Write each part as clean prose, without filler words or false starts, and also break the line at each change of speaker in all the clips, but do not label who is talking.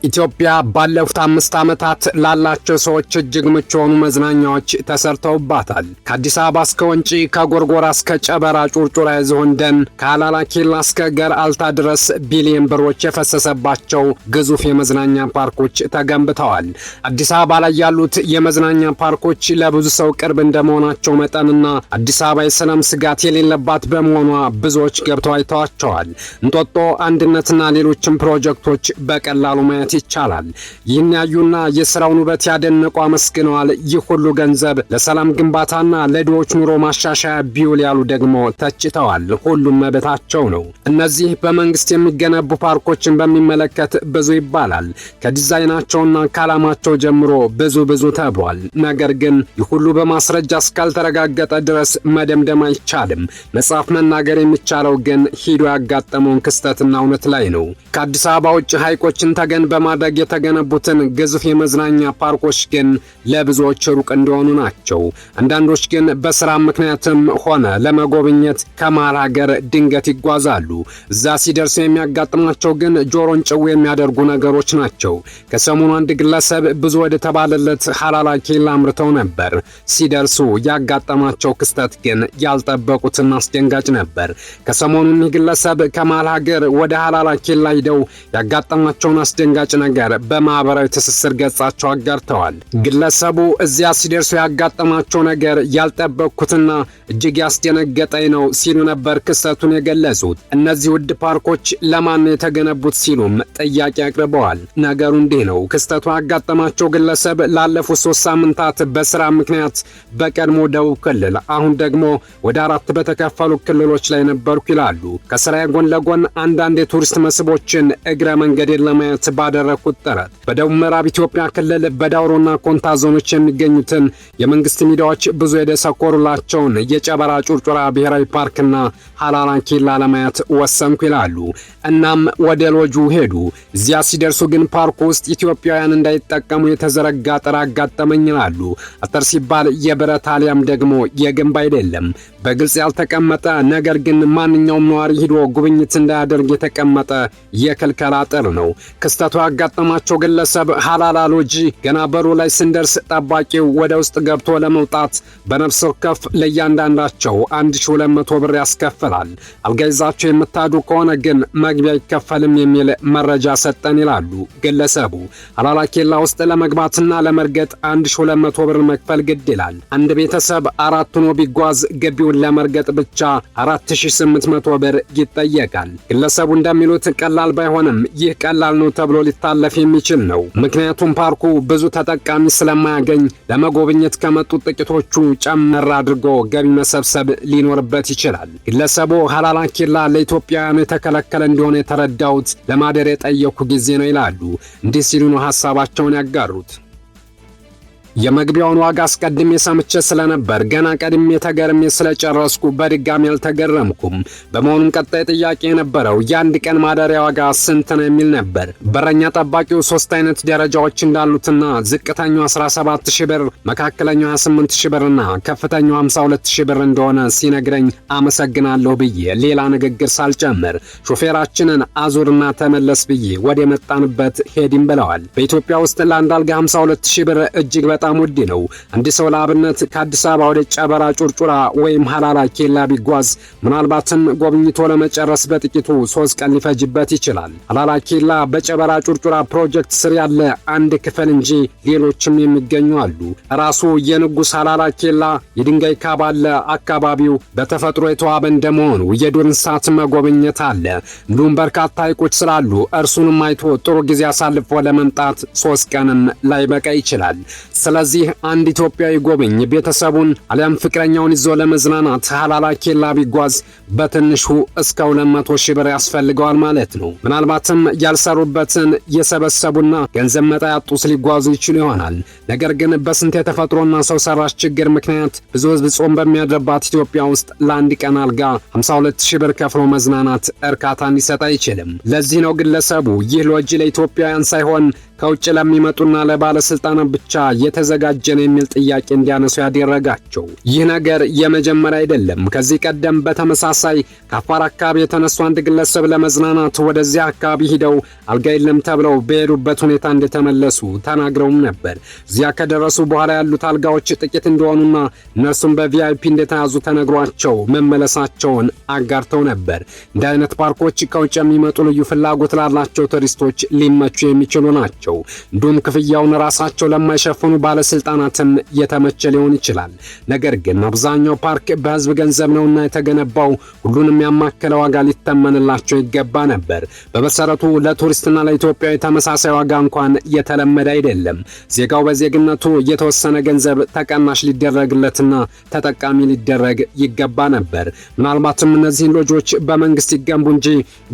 ኢትዮጵያ ባለፉት 5 ዓመታት ላላቸው ሰዎች እጅግ ምቹ የሆኑ መዝናኛዎች ተሰርተውባታል። ከአዲስ አበባ እስከ ወንጪ፣ ከጎርጎራ እስከ ጨበራ ጩርጩራ የዝሆን ደን፣ ከአላላ ኬላ እስከ ገርአልታ ድረስ ቢሊዮን ብሮች የፈሰሰባቸው ግዙፍ የመዝናኛ ፓርኮች ተገንብተዋል። አዲስ አበባ ላይ ያሉት የመዝናኛ ፓርኮች ለብዙ ሰው ቅርብ እንደመሆናቸው መጠንና አዲስ አበባ የሰላም ስጋት የሌለባት በመሆኗ ብዙዎች ገብተው አይተዋቸዋል። እንጦጦ፣ አንድነትና ሌሎችም ፕሮጀክቶች በቀላሉ ማየት ይቻላል። ይህን ያዩና የሥራውን ውበት ያደነቁ አመስግነዋል። ይህ ሁሉ ገንዘብ ለሰላም ግንባታና ለድሆች ኑሮ ማሻሻያ ቢውል ያሉ ደግሞ ተችተዋል። ሁሉም መብታቸው ነው። እነዚህ በመንግስት የሚገነቡ ፓርኮችን በሚመለከት ብዙ ይባላል። ከዲዛይናቸውና ከዓላማቸው ጀምሮ ብዙ ተብሏል። ነገር ግን ይህ ሁሉ በማስረጃ እስካልተረጋገጠ ድረስ መደምደም አይቻልም። መጽሐፍ መናገር የሚቻለው ግን ሂዶ ያጋጠመውን ክስተትና እውነት ላይ ነው። ከአዲስ አበባ ውጭ ሐይቆችን ተገን በማድረግ የተገነቡትን ግዙፍ የመዝናኛ ፓርኮች ግን ለብዙዎች ሩቅ እንደሆኑ ናቸው። አንዳንዶች ግን በስራ ምክንያትም ሆነ ለመጎብኘት ከመሃል ሀገር ድንገት ይጓዛሉ። እዛ ሲደርሱ የሚያጋጥማቸው ግን ጆሮን ጭው የሚያደርጉ ነገሮች ናቸው። ከሰሞኑ አንድ ግለሰብ ብዙ ወደ ተባለለት ሀላላ ኬላ አምርተው ነበር። ሲደርሱ ያጋጠማቸው ክስተት ግን ያልጠበቁትና አስደንጋጭ ነበር። ከሰሞኑ ግለሰብ ከመሃል ሀገር ወደ ሀላላ ኬላ ሂደው ያጋጠማቸውን አስደንጋጭ ነገር በማህበራዊ ትስስር ገጻቸው አጋርተዋል። ግለሰቡ እዚያ ሲደርሱ ያጋጠማቸው ነገር ያልጠበቅኩትና እጅግ ያስደነገጠኝ ነው ሲሉ ነበር ክስተቱን የገለጹት። እነዚህ ውድ ፓርኮች ለማን ነው የተገነቡት ሲሉም ጥያቄ አቅርበዋል። ነገሩ እንዲህ ነው። ክስተቱ ያጋጠማቸው ግለሰብ ላለፉት 3 ሳምንታት በስራ ምክንያት በቀድሞ ደቡብ ክልል አሁን ደግሞ ወደ 4 በተከፈሉ ክልሎች ላይ ነበርኩ ይላሉ። ከስራዬ ጎን ለጎን አንዳንድ የቱሪስት መስህቦችን እግረ መንገዴን ለማየት ባደረኩት ጥረት በደቡብ ምዕራብ ኢትዮጵያ ክልል በዳውሮና ኮንታ ዞኖች የሚገኙትን የመንግስት ሚዲያዎች ብዙ የደሰኮሩላቸውን የጨበራ ጩርጩራ ብሔራዊ ፓርክና ሀላላ ኬላ ለማየት ወሰንኩ ይላሉ። እናም ወደ ሎጁ ሄዱ። እዚያ ሲደርሱ ግን ፓርኩ ውስጥ ኢትዮጵያውያን እንዳይጠቀሙ የተዘረጋ አጥር አጋጠመኝ ይላሉ። አጥር ሲባል የብረት አሊያም ደግሞ የግንብ አይደለም። በግልጽ ያልተቀመጠ ነገር ግን ማንኛውም ነዋሪ ሂዶ ጉብኝት እንዳያደርግ የተቀመጠ የክልከላ አጥር ነው። ክስተቱ ያጋጠማቸው ግለሰብ ሀላላ ሎጂ ገና በሩ ላይ ስንደርስ ጠባቂው ወደ ውስጥ ገብቶ ለመውጣት በነፍስ ወከፍ ለእያንዳንዳቸው 1200 ብር ያስከፍላል። አልጋ ይዛቸው የምታዱ ከሆነ ግን መግቢያ አይከፈልም የሚል መረጃ ሰጠን ይላሉ ግለሰቡ። ሀላላ ኬላ ውስጥ ለመግባትና ለመርገጥ 1200 ብር መክፈል ግድ ይላል። አንድ ቤተሰብ 4 ሆኖ ቢጓዝ ግቢውን ለመርገጥ ብቻ 4800 ብር ይጠየቃል። ግለሰቡ እንደሚሉት ቀላል ባይሆንም ይህ ቀላል ነው ተብሎ ሊታለፍ የሚችል ነው። ምክንያቱም ፓርኩ ብዙ ተጠቃሚ ስለማያገኝ ለመጎብኘት ከመጡት ጥቂቶቹ ጨመር አድርጎ ገቢ መሰብሰብ ሊኖርበት ይችላል። ግለሰቡ ሀላላ ኬላ ለኢትዮጵያውያኑ የተከለከለ እንደሆነ የተረዳሁት ለማደር የጠየኩ ጊዜ ነው ይላሉ። እንዲህ ሲሉ ነው ሀሳባቸውን ያጋሩት። የመግቢያውን ዋጋ አስቀድሜ ሰምቼ ስለነበር ገና ቀድሜ ተገርሜ ስለጨረስኩ በድጋሚ አልተገረምኩም። በመሆኑም ቀጣይ ጥያቄ የነበረው የአንድ ቀን ማደሪያ ዋጋ ስንት ነው የሚል ነበር። በረኛ ጠባቂው 3 አይነት ደረጃዎች እንዳሉትና ዝቅተኛው 17000 ብር፣ መካከለኛው 28000 ብርና ከፍተኛው 52000 ብር እንደሆነ ሲነግረኝ አመሰግናለሁ ብዬ ሌላ ንግግር ሳልጨምር ሾፌራችንን አዙርና ተመለስ ብዬ ወደ መጣንበት ሄድን ብለዋል። በኢትዮጵያ ውስጥ ለአንድ አልጋ 52000 ብር እጅግ በጣም ውድ ነው። አንድ ሰው ለአብነት ከአዲስ አበባ ወደ ጨበራ ጩርጩራ ወይም ሀላላ ኬላ ቢጓዝ ምናልባትም ጎብኝቶ ለመጨረስ በጥቂቱ 3 ቀን ሊፈጅበት ይችላል። ሀላላ ኬላ በጨበራ ጩርጩራ ፕሮጀክት ስር ያለ አንድ ክፍል እንጂ ሌሎችም የሚገኙ አሉ። ራሱ የንጉስ ሀላላ ኬላ የድንጋይ ካብ አለ። አካባቢው በተፈጥሮ የተዋበ እንደመሆኑ የዱር እንስሳት መጎብኘት አለ። እንዲሁም በርካታ ሐይቆች ስላሉ እርሱንም አይቶ ጥሩ ጊዜ አሳልፎ ለመምጣት 3 ቀንም ላይበቃ ይችላል። ስለዚህ አንድ ኢትዮጵያዊ ጎብኝ ቤተሰቡን አሊያም ፍቅረኛውን ይዞ ለመዝናናት ሀላላ ኬላ ቢጓዝ በትንሹ እስከ 200,000 ብር ያስፈልገዋል ማለት ነው። ምናልባትም ያልሰሩበትን የሰበሰቡና ገንዘብ መጣ ያጡስ ሊጓዙ ይችሉ ይሆናል። ነገር ግን በስንት የተፈጥሮና ሰው ሰራሽ ችግር ምክንያት ብዙ ሕዝብ ጾም በሚያድርባት ኢትዮጵያ ውስጥ ለአንድ ቀን አልጋ 52,000 ብር ከፍሎ መዝናናት እርካታ ሊሰጥ አይችልም። ለዚህ ነው ግለሰቡ ይህ ሎጂ ለኢትዮጵያውያን ሳይሆን ከውጭ ለሚመጡና ለባለስልጣናት ብቻ የተዘጋጀ ነው የሚል ጥያቄ እንዲያነሱ ያደረጋቸው። ይህ ነገር የመጀመሪያ አይደለም። ከዚህ ቀደም በተመሳሳይ ከአፋር አካባቢ የተነሱ አንድ ግለሰብ ለመዝናናት ወደዚያ አካባቢ ሂደው አልጋ የለም ተብለው በሄዱበት ሁኔታ እንደተመለሱ ተናግረውም ነበር። እዚያ ከደረሱ በኋላ ያሉት አልጋዎች ጥቂት እንደሆኑና እነርሱም በቪአይፒ እንደተያዙ ተነግሯቸው መመለሳቸውን አጋርተው ነበር። እንዲህ አይነት ፓርኮች ከውጭ የሚመጡ ልዩ ፍላጎት ላላቸው ቱሪስቶች ሊመቹ የሚችሉ ናቸው። እንዲሁም ክፍያውን ራሳቸው ለማይሸፍኑ ባለስልጣናትም የተመቸ ሊሆን ይችላል። ነገር ግን አብዛኛው ፓርክ በህዝብ ገንዘብ ነውና የተገነባው ሁሉንም ያማከለ ዋጋ ሊተመንላቸው ይገባ ነበር። በመሰረቱ ለቱሪስትና ለኢትዮጵያዊ ተመሳሳይ ዋጋ እንኳን የተለመደ አይደለም። ዜጋው በዜግነቱ የተወሰነ ገንዘብ ተቀናሽ ሊደረግለትና ተጠቃሚ ሊደረግ ይገባ ነበር። ምናልባትም እነዚህን ሎጆች በመንግስት ይገንቡ እንጂ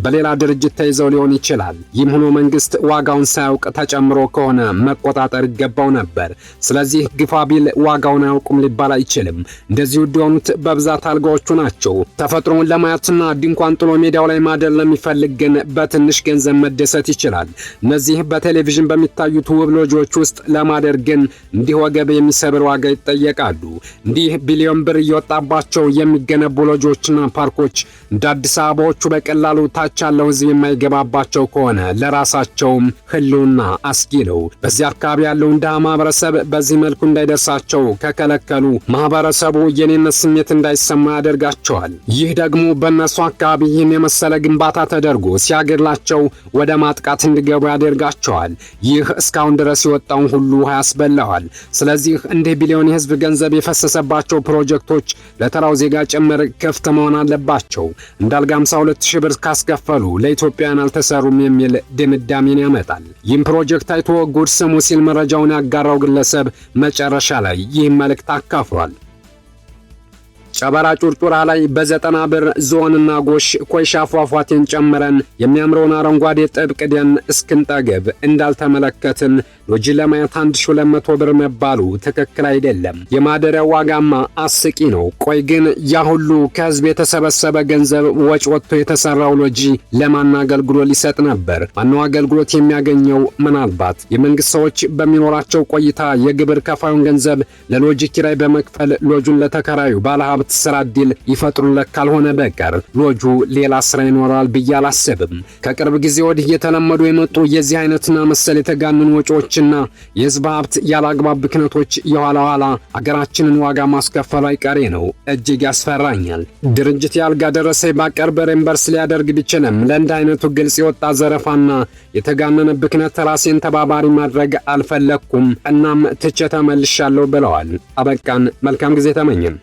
በሌላ ድርጅት ተይዘው ሊሆን ይችላል። ይህም ሆኖ መንግስት ዋጋውን ሳያውቅ ተጨምሮ ከሆነ መቆጣጠር ይገባው ነበር። ስለዚህ ግፋ ቢል ዋጋውን አያውቁም ሊባል አይችልም። እንደዚህ ውድ የሆኑት በብዛት አልጋዎቹ ናቸው። ተፈጥሮን ለማየትና ድንኳን ጥሎ ሜዳው ላይ ማደር ለሚፈልግ ግን በትንሽ ገንዘብ መደሰት ይችላል። እነዚህ በቴሌቪዥን በሚታዩት ውብ ሎጆች ውስጥ ለማደር ግን እንዲህ ወገብ የሚሰብር ዋጋ ይጠየቃሉ። እንዲህ ቢሊዮን ብር እየወጣባቸው የሚገነቡ ሎጆችና ፓርኮች እንደ አዲስ አበባዎቹ በቀላሉ ታች ያለው ህዝብ የማይገባባቸው ከሆነ ለራሳቸውም ህልውና አስጊ ነው። በዚህ አካባቢ ያለው እንደ ማህበረሰብ በዚህ መልኩ እንዳይደርሳቸው ከከለከሉ ማህበረሰቡ የኔነት ስሜት እንዳይሰማ ያደርጋቸዋል። ይህ ደግሞ በእነሱ አካባቢ ይህን የመሰለ ግንባታ ተደርጎ ሲያገድላቸው ወደ ማጥቃት እንዲገቡ ያደርጋቸዋል። ይህ እስካሁን ድረስ የወጣውን ሁሉ ያስበላዋል። ስለዚህ እንደ ቢሊዮን የህዝብ ገንዘብ የፈሰሰባቸው ፕሮጀክቶች ለተራው ዜጋ ጭምር ክፍት መሆን አለባቸው። እንዳልጋ 52,000 ብር ካስከፈሉ ለኢትዮጵያውያን አልተሰሩም የሚል ድምዳሜን ያመጣል። ይህም ፕሮጀክት አይቶ ጉድ ስሙ ሲል መረጃውን ያጋራው ግለሰብ መጨረሻ ላይ ይህን መልእክት አካፍሏል። ጨበራ ጩርጩራ ላይ በ90 ብር ዞንና ጎሽ ኮይሻ ፏፏቴን ጨምረን የሚያምረውን አረንጓዴ ጥብቅ ደን እስክንጠግብ እንዳልተመለከትን ሎጂ ለማየት 1200 ብር መባሉ ትክክል አይደለም። የማደሪያው ዋጋማ አስቂ ነው። ቆይ ግን ያ ሁሉ ከህዝብ የተሰበሰበ ገንዘብ ወጭ ወጥቶ የተሰራው ሎጂ ለማን አገልግሎት ሊሰጥ ነበር? ማነው አገልግሎት የሚያገኘው? ምናልባት የመንግስት ሰዎች በሚኖራቸው ቆይታ የግብር ከፋዩን ገንዘብ ለሎጂ ኪራይ በመክፈል ሎጁን ለተከራዩ ባለሀብት ስራ ዕድል ይፈጥሩለት ካልሆነ በቀር ሎጁ ሌላ ስራ ይኖራል ብዬ አላስብም። ከቅርብ ጊዜ ወዲህ የተለመዱ የመጡ የዚህ አይነትና መሰል የተጋነኑ ወጪዎችና የህዝብ ሀብት ያላግባብ ብክነቶች የኋላ ኋላ አገራችንን ዋጋ ማስከፈሉ አይቀሬ ነው። እጅግ ያስፈራኛል። ድርጅት ያልጋ ደረሰኝ ባቀርብ ሬምበርስ ሊያደርግ ቢችልም ለእንዲህ አይነቱ ግልጽ የወጣ ዘረፋና የተጋነነ ብክነት ራሴን ተባባሪ ማድረግ አልፈለኩም። እናም ትቼ ተመልሻለሁ ብለዋል። አበቃን። መልካም ጊዜ ተመኘን።